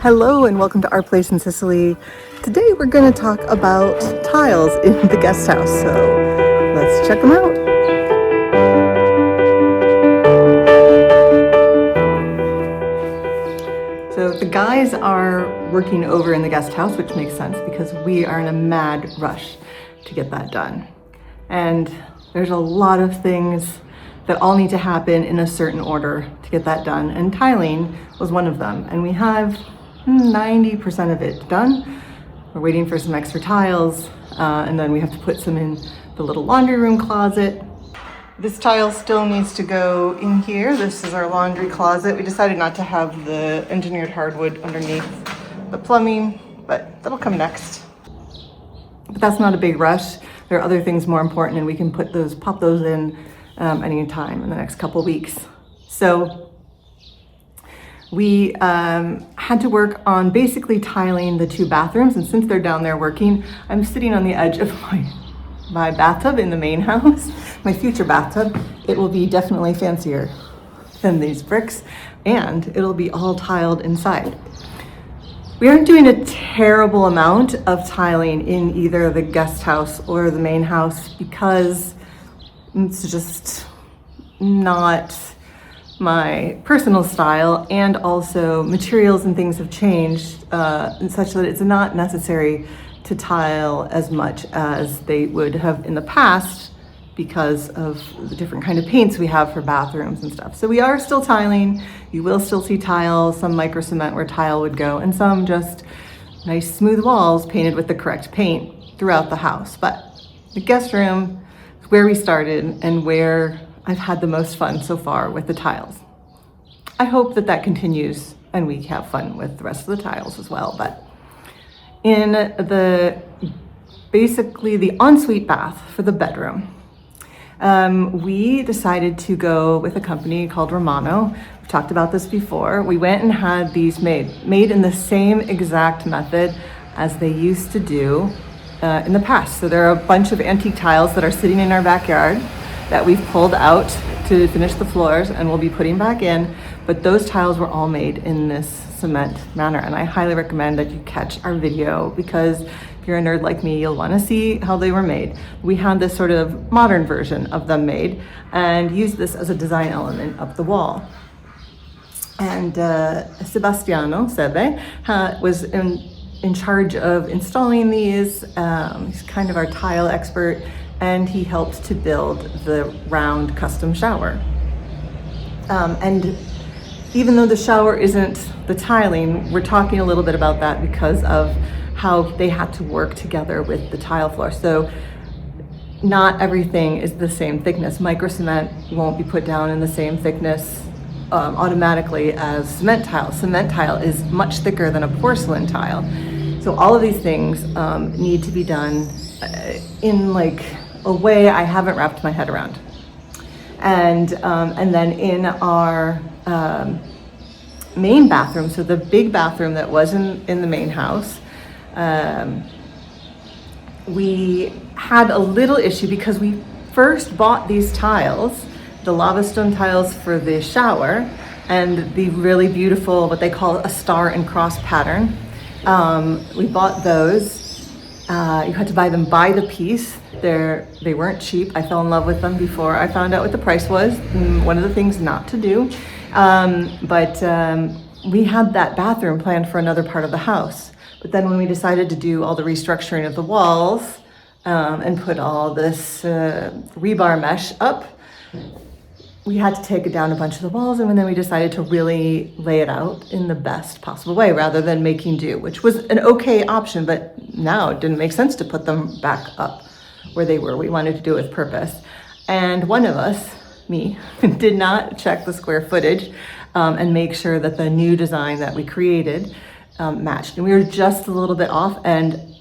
Hello and welcome to Our Place in Sicily. Today we're going to talk about tiles in the guest house, so let's check them out. So the guys are working over in the guest house, which makes sense because we are in a mad rush to get that done. And there's a lot of things that all need to happen in a certain order to get that done, and tiling was one of them. And we have 90% of it done. We're waiting for some extra tiles, and then we have to put some in the little laundry room closet. This tile still needs to go in here. This is our laundry closet. We decided not to have the engineered hardwood underneath the plumbing, but that'll come next. But that's not a big rush. There are other things more important, and we can pop those in any time in the next couple weeks. So we had to work on basically tiling the two bathrooms, and since they're down there working, I'm sitting on the edge of my bathtub in the main house, my future bathtub. It will be definitely fancier than these bricks, and it'll be all tiled inside. We aren't doing a terrible amount of tiling in either the guest house or the main house because it's just not my personal style, and also materials and things have changed such that it's not necessary to tile as much as they would have in the past because of the different kind of paints we have for bathrooms and stuff. So we are still tiling. You will still see tiles, some micro cement where tile would go, and some just nice smooth walls painted with the correct paint throughout the house. But the guest room is where we started and where I've had the most fun so far with the tiles. I hope that continues and we have fun with the rest of the tiles as well. But in basically the ensuite bath for the bedroom, we decided to go with a company called Romano. We've talked about this before. We went and had these made in the same exact method as they used to do in the past. So there are a bunch of antique tiles that are sitting in our backyard that we've pulled out to finish the floors and we'll be putting back in. But those tiles were all made in this cement manner. And I highly recommend that you catch our video because if you're a nerd like me, you'll want to see how they were made. We had this sort of modern version of them made and used this as a design element of the wall. And Sebastiano Sebe was in charge of installing these. He's kind of our tile expert, and he helped to build the round custom shower. And even though the shower isn't the tiling, we're talking a little bit about that because of how they had to work together with the tile floor. So not everything is the same thickness. Micro cement won't be put down in the same thickness automatically as cement tile. Cement tile is much thicker than a porcelain tile. So all of these things need to be done in like a way I haven't wrapped my head around. And then in our main bathroom, so the big bathroom that was in the main house, we had a little issue because we first bought these tiles, the lava stone tiles for the shower, and the really beautiful, what they call a star and cross pattern. We bought those. You had to buy them by the piece. They weren't cheap. I fell in love with them before I found out what the price was. One of the things not to do. But we had that bathroom planned for another part of the house. But then when we decided to do all the restructuring of the walls and put all this rebar mesh up, we had to take down a bunch of the walls, and then we decided to really lay it out in the best possible way rather than making do, which was an okay option, but now it didn't make sense to put them back up where they were. We wanted to do it with purpose. And one of us, me, did not check the square footage and make sure that the new design that we created matched. And we were just a little bit off. And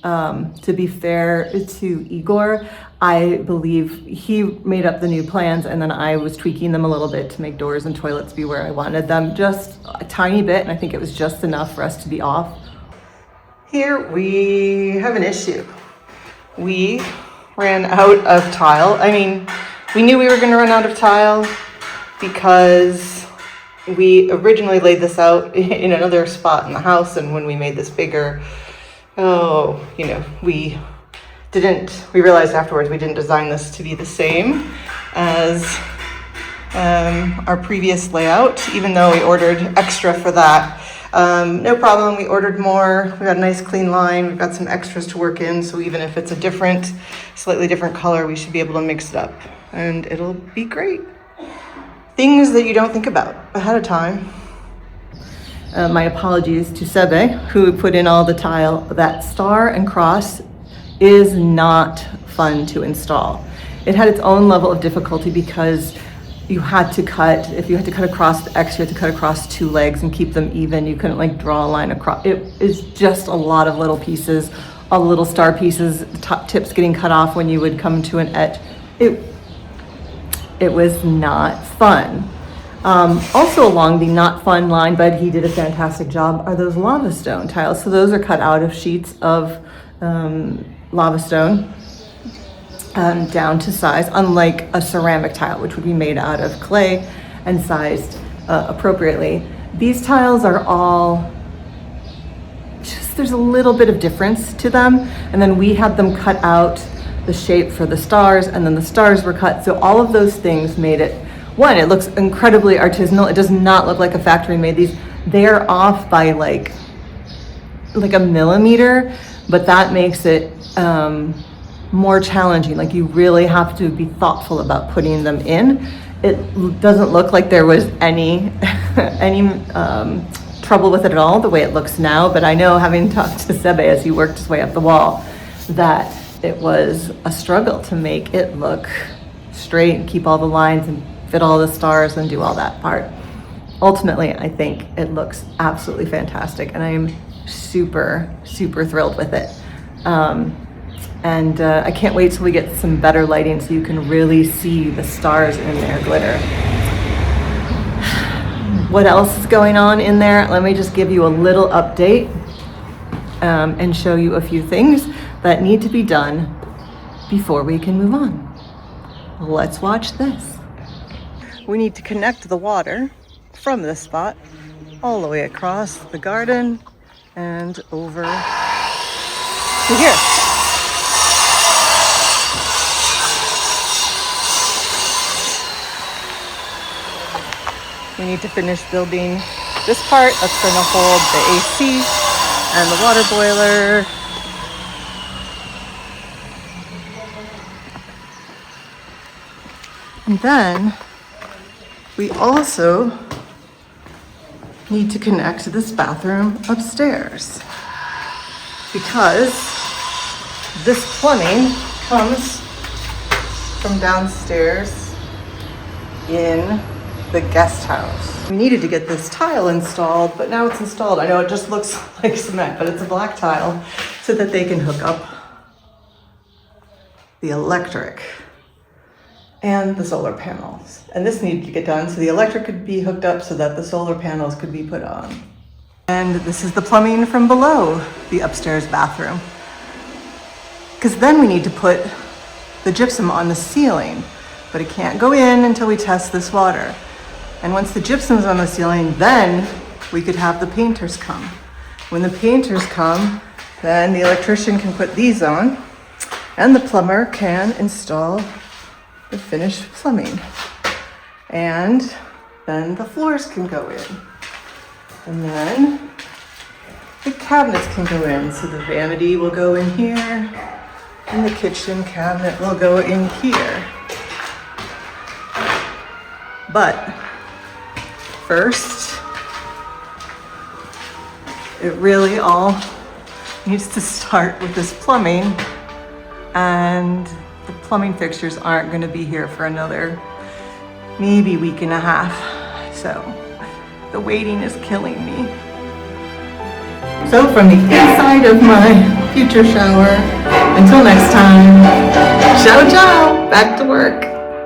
to be fair to Igor, I believe he made up the new plans, and then I was tweaking them a little bit to make doors and toilets be where I wanted them, just a tiny bit, and I think it was just enough for us to be off. Here we have an issue. We ran out of tile. I mean, we knew we were going to run out of tile because We originally laid this out in another spot in the house, and when we made this bigger, we realized afterwards we didn't design this to be the same as our previous layout, even though we ordered extra for that. No problem, we ordered more. We got a nice clean line, we've got some extras to work in, so even if it's a slightly different color, we should be able to mix it up and it'll be great. Things that you don't think about ahead of time. My apologies to Sebe, who put in all the tile. That star and cross is not fun to install. It had its own level of difficulty because if you had to cut across the X, you had to cut across 2 legs and keep them even. You couldn't draw a line across. It is just a lot of little pieces, all the little star pieces, the top tips getting cut off when you would come to an etch. It was not fun. Also along the not fun line, but he did a fantastic job, are those lava stone tiles. So those are cut out of sheets of lava stone. Down to size, unlike a ceramic tile, which would be made out of clay and sized appropriately. These tiles are all there's a little bit of difference to them. And then we had them cut out the shape for the stars, and then the stars were cut. So all of those things made it, one, it looks incredibly artisanal. It does not look like a factory made these. They are off by like a millimeter, but that makes it more challenging. You really have to be thoughtful about putting them in. It doesn't look like there was any trouble with it at all, the way it looks now, but I know, having talked to Sebe as he worked his way up the wall, that it was a struggle to make it look straight and keep all the lines and fit all the stars and do all that part. Ultimately, I think it looks absolutely fantastic, and I am super, super thrilled with it. And I can't wait till we get some better lighting so you can really see the stars in their glitter. What else is going on in there? Let me just give you a little update and show you a few things that need to be done before we can move on. Let's watch this. We need to connect the water from this spot all the way across the garden and over to here. We need to finish building this part that's going to hold the AC and the water boiler. And then we also need to connect this bathroom upstairs, because this plumbing comes from downstairs in the guest house. We needed to get this tile installed, but now it's installed. I know it just looks like cement, but it's a black tile, so that they can hook up the electric and the solar panels. And this needed to get done so the electric could be hooked up so that the solar panels could be put on. And this is the plumbing from below the upstairs bathroom, because then we need to put the gypsum on the ceiling, but it can't go in until we test this water. And once the gypsum's on the ceiling, then we could have the painters come. When the painters come, then the electrician can put these on, and the plumber can install the finished plumbing. And then the floors can go in. And then the cabinets can go in. So the vanity will go in here, and the kitchen cabinet will go in here. But first, it really all needs to start with this plumbing, and the plumbing fixtures aren't going to be here for another maybe week and a half. So the waiting is killing me. So from the inside of my future shower, until next time, ciao ciao, back to work.